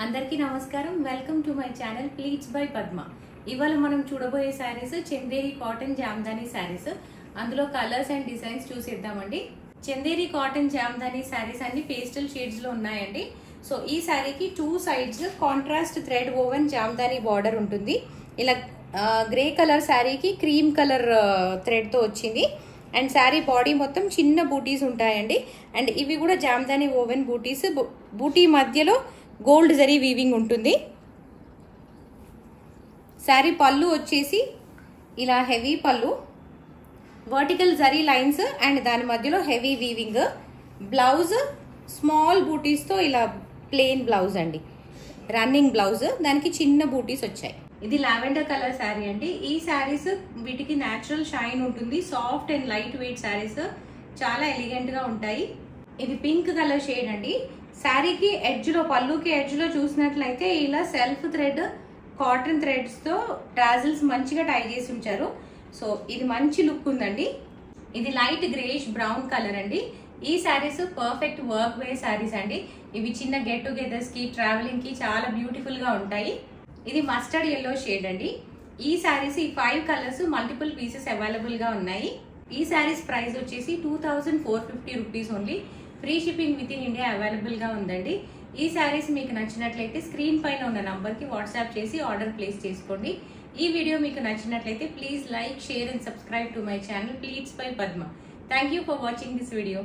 అందరికీ నమస్కారం welcome to my channel pleats by Padma. ఇవాళ మనం చూడబోయే శారీస్ చందేరి కాటన్ జామ్దాని శారీస్. అందులో కలర్స్ అండ్ డిజైన్స్ చూసేద్దామండి. చందేరి కాటన్ జామ్దాని శారీస్ అన్ని పేస్టల్ షేడ్స్ లో ఉన్నాయండి. సో ఈ శారీకి two sides contrast thread woven jamdani border ఉంటుంది. ఇలా గ్రే కలర్ శారీకి క్రీమ్ కలర్ థ్రెడ్ తో వచ్చింది. అండ్ శారీ బాడీ మొత్తం చిన్న బూటీస్ ఉంటాయండి. అండ్ ఇవి కూడా జామ్దాని ఓవెన్ బూటీస్. బూటీ మధ్యలో గోల్డ్ జరీ వీవింగ్ ఉంటుంది. శారీ పళ్ళు వచ్చేసి ఇలా హెవీ పళ్ళు, వర్టికల్ జరీ లైన్స్ అండ్ దాని మధ్యలో హెవీ వీవింగ్. బ్లౌజ్ స్మాల్ బూటీస్ తో ఇలా ప్లెయిన్ బ్లౌజ్ అండి, రన్నింగ్ బ్లౌజ్, దానికి చిన్న బూటీస్ వచ్చాయి. ఇది లావెండర్ కలర్ శారీ అండి. ఈ శారీస్ వీటికి న్యాచురల్ షైన్ ఉంటుంది. Soft and light weight saris చాలా ఎలిగెంట్ గా ఉంటాయి. ఇది పింక్ కలర్ షేడ్ అండి. శారీకి ఎడ్జ్ లో, పళ్ళుకి ఎడ్జ్ లో చూసినట్లయితే ఇలా సెల్ఫ్ థ్రెడ్ కాటన్ థ్రెడ్స్ తో టాజిల్స్ మంచిగా టై చేసి ఉంచారు. సో ఇది మంచి లుక్ ఉందండి. ఇది లైట్ గ్రేష్ బ్రౌన్ కలర్ అండి. ఈ saris perfect work wear saris అండి. ఇవి చిన్న గెట్ టుగెదర్స్ కి, ట్రావెలింగ్ కి చాలా బ్యూటిఫుల్ గా ఉంటాయి. ఇది మస్టర్డ్ ఎల్లో షేడ్ అండి. ఈ శారీస్ ఈ 5 కలర్స్ మల్టిపుల్ పీసెస్ అవైలబుల్ గా ఉన్నాయి. ఈ శారీస్ ప్రైస్ వచ్చేసి 2450 rupees only. Free shipping with in India available గా ఉందండి. ఈ శారీస్ మీకు నచ్చినట్లయితే స్క్రీన్ పైన ఉన్న నంబర్ కి వాట్సాప్ చేసి ఆర్డర్ ప్లేస్ చేసుకోండి. ఈ వీడియో మీకు నచ్చినట్లయితే please like, share and subscribe to my channel pleats by Padma. Thank you for watching this video.